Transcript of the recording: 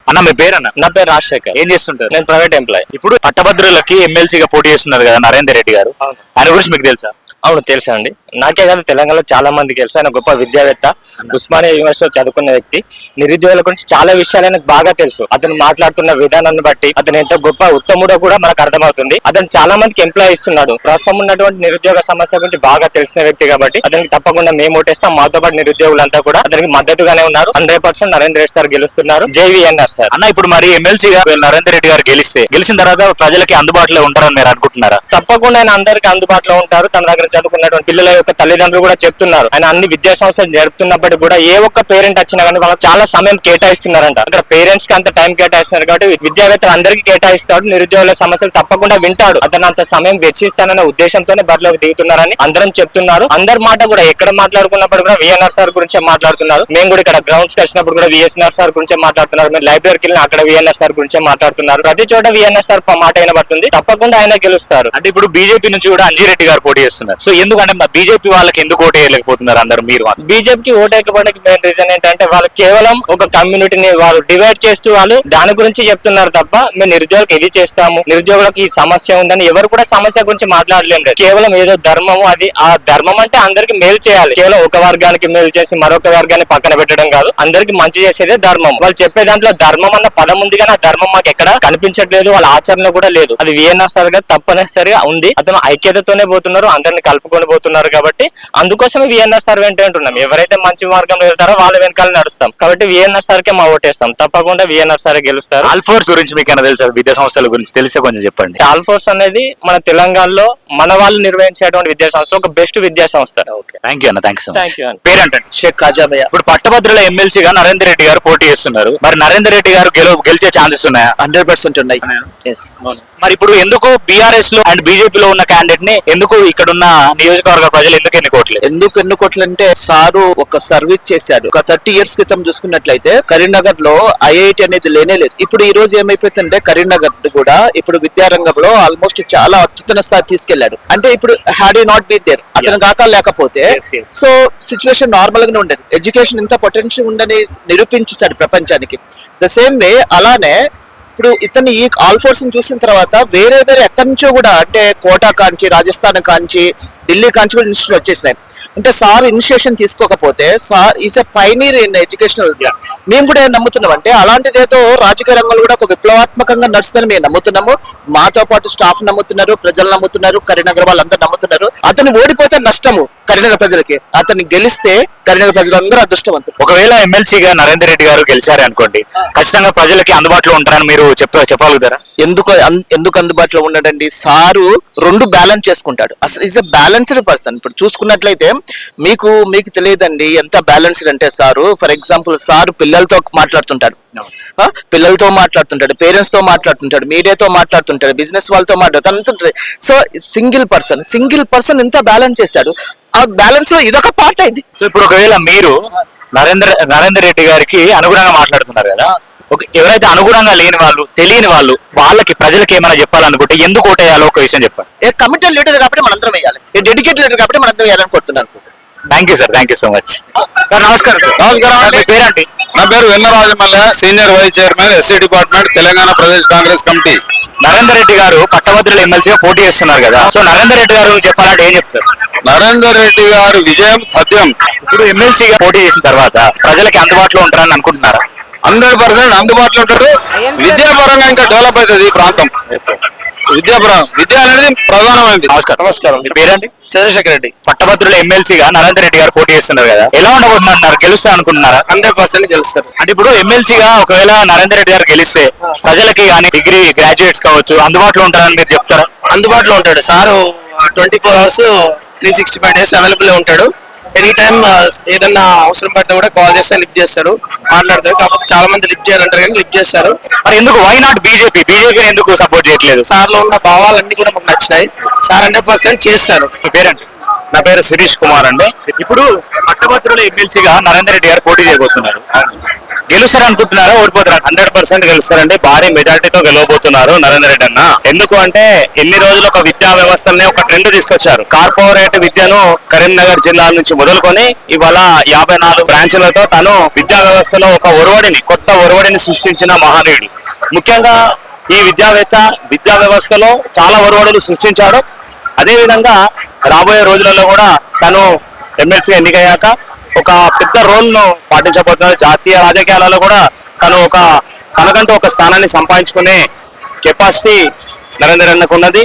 అన్న మీ పేరు అన్న? నా పేరు రాజశేఖర్. ఏం చేస్తుంటారు? నేను ప్రైవేట్ ఎంప్లాయ్. ఇప్పుడు పట్టభద్రులకి ఎమ్మెల్సీగా పోటీ చేస్తున్నారు కదా నరేందర్ రెడ్డి గారు, ఆయన గురించి మీకు తెలుసా? అవును, తెలుసా అండి. నాకే కాదు, తెలంగాణలో చాలా మందికి తెలుసు. ఆయన గొప్ప విద్యావేత్త, ఉస్మానియా యూనివర్సిటీలో చదువుకున్న వ్యక్తి. నిరుద్యోగుల గురించి చాలా విషయాలు ఆయనకు బాగా తెలుసు. అతను మాట్లాడుతున్న విధానాన్ని బట్టి అతను ఎంత గొప్ప ఉత్తముడో కూడా మనకు అర్థమవుతుంది. అతను చాలా మందికి ఎంప్లాయ్ ఇస్తున్నాడు. ప్రస్తుతం ఉన్నటువంటి నిరుద్యోగ సమస్య గురించి బాగా తెలిసిన వ్యక్తి కాబట్టి అతనికి తప్పకుండా మేము ఓటేస్తాం. మాతో పాటు నిరుద్యోగులంతా కూడా అతనికి మద్దతుగానే ఉన్నారు. 100% నరేంద్ర రెడ్డి సార్ గెలుస్తున్నారు. జేవీఎన్ఆర్ సార్. అన్న ఇప్పుడు మరి ఎమ్మెల్సీగా నరేందర్ రెడ్డి గారు గెలిచిన తర్వాత ప్రజలకి అందుబాటులో ఉంటారని మీరు అనుకుంటున్నారా? తప్పకుండా ఆయన అందరికి అందుబాటులో ఉంటారు. తన దగ్గర చదువుకున్నటువంటి పిల్లల యొక్క తల్లిదండ్రులు కూడా చెప్తున్నారు. ఆయన అన్ని విద్యా సంస్థలు జరుపుతున్నప్పటికీ కూడా ఏ ఒక్క పేరెంట్ వచ్చినా కానీ వాళ్ళకి చాలా సమయం కేటాయిస్తున్నారంట. అక్కడ పేరెంట్స్ కి అంత టైం కేటాయిస్తున్నారు కాబట్టి విద్యావేత్తలు అందరికీ కేటాయిస్తాడు. నిరుద్యోగుల సమస్యలు తప్పకుండా వింటాడు. అతను అంత సమయం వెచ్చిస్తానన్న ఉద్దేశంతోనే బరిలోకి దిగుతున్నారని అందరం చెప్తున్నారు. అందరి మాట కూడా ఎక్కడ మాట్లాడుకున్నప్పుడు కూడా విఎన్ఆర్ సార్ గురించే మాట్లాడుతున్నారు. మేము కూడా ఇక్కడ గ్రౌండ్స్ కి వచ్చినప్పుడు కూడా విఎస్ఆర్ సార్ గురించే మాట్లాడుతున్నారు. మేము లైబ్రరీకి వెళ్ళిన అక్కడ విఎన్ఆర్ సార్ గురించే మాట్లాడుతున్నారు. ప్రతి చోట విఎన్ఆర్ సార్ మాట వినబడుతుంది. తప్పకుండా ఆయన గెలుస్తారు. అంటే ఇప్పుడు బీజేపీ నుంచి కూడా అంజిరెడ్డి గారు పోటీ చేస్తున్నారు. సో ఎందుకంటే బీజేపీ వాళ్ళకి ఎందుకు ఓటు వేయలేకపోతున్నారు అందరు? మీరు బీజేపీకి ఓటేయకపోవడానికి మెయిన్ రీజన్ ఏంటంటే వాళ్ళు కేవలం ఒక కమ్యూనిటీని వాళ్ళు డివైడ్ చేస్తూ వాళ్ళు దాని గురించి చెప్తున్నారు తప్ప మేము నిరుద్యోగులకు ఇది చేస్తాము, నిరుద్యోగులకు ఈ సమస్య ఉందని ఎవరు కూడా సమస్య గురించి మాట్లాడలేము. కేవలం ఏదో ధర్మము, అది ఆ ధర్మం అంటే అందరికి మేలు చేయాలి. కేవలం ఒక వర్గానికి మేలు చేసి మరొక వర్గాన్ని పక్కన పెట్టడం కాదు. అందరికి మంచి చేసేదే ధర్మం. వాళ్ళు చెప్పే దాంట్లో ధర్మం అన్న పదం ఉంది కానీ ఆ ధర్మం మాకు ఎక్కడ కనిపించట్లేదు. వాళ్ళ ఆచరణ కూడా లేదు. అది విఎన్ఆర్ సార్ గా తప్పనిసరిగా ఉంది. అతను ఐక్యతతోనే పోతున్నారు, అందరిని కలుపుకొని పోతున్నారు కాబట్టి అందుకోసమే విఎన్ఆర్ సార్ వెంట ఉంటున్నాం. ఎవరైతే మంచి మార్గంలో వెళ్తారో వాళ్ళ వెనకాల నడుస్తాం కాబట్టి విఎన్ఆర్ సార్ కే మా ఓటేస్తాం. తప్పకుండా విఎన్ఆర్ సార్ గెలుస్తారు. ఆల్ఫోర్స్ గురించి మీకు ఏమైనా తెలుసా? విద్యా సంస్థల గురించి తెలిసే కొంచెం చెప్పండి. ఆల్ఫోర్స్ అనేది మన తెలంగాణలో మన వాళ్ళు నిర్వహించేటువంటి విద్యా సంస్థ, ఒక బెస్ట్ విద్యా సంస్థ. థ్యాంక్ యూ అన్న. Thank you. పేరేంటండి? షేక్ ఖాజామయ్య. ఇప్పుడు పట్టభద్రుల ఎమ్మెల్సీగా నరేందర్ రెడ్డి గారు పోటీ చేస్తున్నారు. మరి నరేందర్ రెడ్డి గారు గెలిచే ఛాన్సెస్ ఉన్నాయా? 100% ఉన్నాయి. మరి ఇప్పుడు ఎందుకు బీఆర్ఎస్ లో అండ్ బీజేపీలో ఉన్న క్యాండిడేట్ ని ఎందుకు ఇక్కడ ఉన్న నియోజకవర్గ ప్రజలు ఎందుకు ఎన్నుకోవట్లేదు? ఎందుకు ఎన్నుకోవట్లంటే సారు ఒక సర్వీస్ చేశాడు. ఒక 30 years క్రితం చూసుకున్నట్లయితే కరీంనగర్ లో ఐఐటి అనేది లేనే లేదు. ఇప్పుడు ఈ రోజు ఏమైపోతుందంటే కరీంనగర్ కూడా ఇప్పుడు విద్యారంగంలో ఆల్మోస్ట్ చాలా అత్యుత్తమ స్థాయి తీసుకెళ్లాడు. అంటే ఇప్పుడు had you not be there, అతను కాక లేకపోతే సో సిచ్యువేషన్ నార్మల్ గానే ఉండేది. ఎడ్యుకేషన్ ఇంత పొటెన్షియల్ ఉందని నిరూపించాడు ప్రపంచానికి. ద సేమ్ వే అలానే ఇప్పుడు ఇతను ఈ ఆల్ఫోర్స్ చూసిన తర్వాత వేరే ఎక్కడి నుంచో కూడా అంటే కోటా కాంచి, రాజస్థాన్ కాంచి, ఢిల్లీ కాంచి కూడా ఇన్స్టిట్యూట్ వచ్చేసినాయి. అంటే సార్ ఇనిషియేషన్ తీసుకోకపోతే sir is a pioneer in educational. మేము కూడా ఏం నమ్ముతున్నాం అంటే అలాంటిది ఏదో రాజకీయ రంగంలో కూడా ఒక విప్లవాత్మకంగా నడుస్తుందని మేము నమ్ముతున్నాము. మాతో పాటు స్టాఫ్ నమ్ముతున్నారు, ప్రజలు నమ్ముతున్నారు, కరీంనగర్ వాళ్ళందరూ నమ్ముతున్నారు. అతను ఓడిపోతే నష్టము కరీంనగర్ ప్రజలకి, అతన్ని గెలిస్తే కరీంనగర్ ప్రజలందరూ అదృష్టవంతులు. ఒకవేళ ఎమ్మెల్సీగా నరేందర్ రెడ్డి గారు గెలిచారు అనుకోండి, ఖచ్చితంగా ప్రజలకి అందుబాటులో ఉంటారని మీరు చెప్పగలుగుతారా? ఎందుకు అందుబాటులో ఉండడండి? సారు 2 బ్యాలెన్స్ చేసుకుంటాడు. అసలు ఈజ్ ఎ బ్యాలెన్స్డ్ పర్సన్. ఇప్పుడు చూసుకున్నట్లయితే మీకు తెలియదండి ఎంత బ్యాలెన్స్డ్ అంటే సారు. ఫర్ ఎగ్జాంపుల్ సారు పిల్లలతో మాట్లాడుతుంటాడు, పేరెంట్స్ తో మాట్లాడుతుంటాడు, మీడియాతో మాట్లాడుతుంటాడు, బిజినెస్ వాళ్ళతో మాట్లాడుతుంటాడు. సో సింగిల్ పర్సన్ ఎంత బ్యాలెన్స్ చేశాడు. ఆ బ్యాలెన్స్ లో ఇదొక పార్ట్ అయింది. సో ఇప్పుడు ఒకవేళ మీరు నరేందర్ రెడ్డి గారికి అనుగుణంగా మాట్లాడుతున్నారు కదా, ఎవరైతే అనుగుణంగా లేని వాళ్ళు, తెలియని వాళ్ళు, వాళ్ళకి ప్రజలకి ఏమైనా చెప్పాలనుకుంటే ఎందుకు ఓటేయాలో ఒక విషయం చెప్పండి. ఏ కమిటెడ్ లీడర్ కాబట్టి మనందరం వేయాలి, ఏ డెడికేటెడ్ లీడర్ కాబట్టి మనందరం వేయాలని కోరుతున్నాను. Thank you sir. Thank you so much sir. నమస్కారం. మీ పేరేంటి? నా పేరు Vennarajamalla, senior vice chairman SC department, Telangana Pradesh Congress committee. Narender Reddy గారు పట్టభద్రుల ఎమ్మెల్సీగా పోటీ చేస్తున్నారు కదా, సో నరేందర్ రెడ్డి గారు చెప్పాలంటే ఏం చెప్తారు? నరేందర్ రెడ్డి గారు విజయం తథ్యం. ఇప్పుడు ఎమ్మెల్సీగా పోటీ చేసిన తర్వాత ప్రజలకి అందుబాటులో ఉంటారని అనుకుంటున్నారా? 100% అందుబాటులో ఉంటాడు. విద్యాపరంగా ఇంకా డెవలప్ అవుతుంది ఈ ప్రాంతం. విద్య అనేది ప్రధానమైనది. నమస్కారం. మీ పేరేంటి? చంద్రశేఖర్ రెడ్డి. పట్టభద్రుల ఎమ్మెల్సీగా నరేందర్ రెడ్డి గారు పోటీ చేస్తున్నారు కదా, ఎలా ఉండబోతున్నారు? గెలుస్తా అనుకుంటున్నారా? 100% గెలుస్తారు. అంటే ఇప్పుడు ఎమ్మెల్సీగా ఒకవేళ నరేందర్ రెడ్డి గారు గెలిస్తే ప్రజలకి కానీ డిగ్రీ గ్రాడ్యుయేట్స్ కావచ్చు అందుబాటులో ఉంటారని మీరు చెప్తారా? అందుబాటులో ఉంటాడు సారు. 24 hours 365 days అవైలబుల్ ఉంటాడు. ఎనీ టైం ఏదన్నా అవసరం పడితే కూడా కాల్ చేస్తే లిఫ్ట్ చేస్తాడు, మాట్లాడతాడు. కాకపోతే చాలా మంది లిఫ్ట్ చేయాలంటారు కానీ లిఫ్ట్ చేస్తారు. మరి ఎందుకు వై నాట్ బీజేపీ ఎందుకు సపోర్ట్ చేయట్లేదు? సార్ లో ఉన్న భావాలన్నీ కూడా మాకు నచ్చినాయి. సార్ 100% చేస్తారు. మీ పేరేంటి? నా పేరు శిరీష్ కుమార్ అండి. ఇప్పుడు పట్టభద్రుల ఎమ్మెల్సీగా నరేందర్ రెడ్డి గారు పోటీ చేయబోతున్నారు. గెలుస్తారు అనుకుంటున్నారా, ఓడిపోతారా? 100% గెలుస్తారండి. భారీ మెజార్టీతో గెలవబోతున్నారు నరేందర్ రెడ్డి అన్న. ఎందుకు అంటే ఎన్ని రోజులు ఒక విద్యా వ్యవస్థని ఒక ట్రెండ్ తీసుకొచ్చారు. కార్పొరేట్ విద్యను కరీంనగర్ జిల్లా నుంచి మొదలుకొని ఇవాళ 54 బ్రాంచ్లతో తను విద్యా వ్యవస్థలో ఒక కొత్త ఒరవడిని సృష్టించిన మహనీయుడు. ముఖ్యంగా ఈ విద్యావేత్త విద్యా వ్యవస్థలో చాలా ఒరవడులు సృష్టించాడు. అదే విధంగా రాబోయే రోజులలో కూడా తను ఎమ్మెల్సీ ఎన్నికయ్యాక ఒక పెద్ద రోల్ ను పాటించబోతున్నారు. జాతీయ రాజకీయాలలో కూడా తనకంటూ ఒక స్థానాన్ని సంపాదించుకునే కెపాసిటీ నరేందర్ అన్నకు ఉన్నది.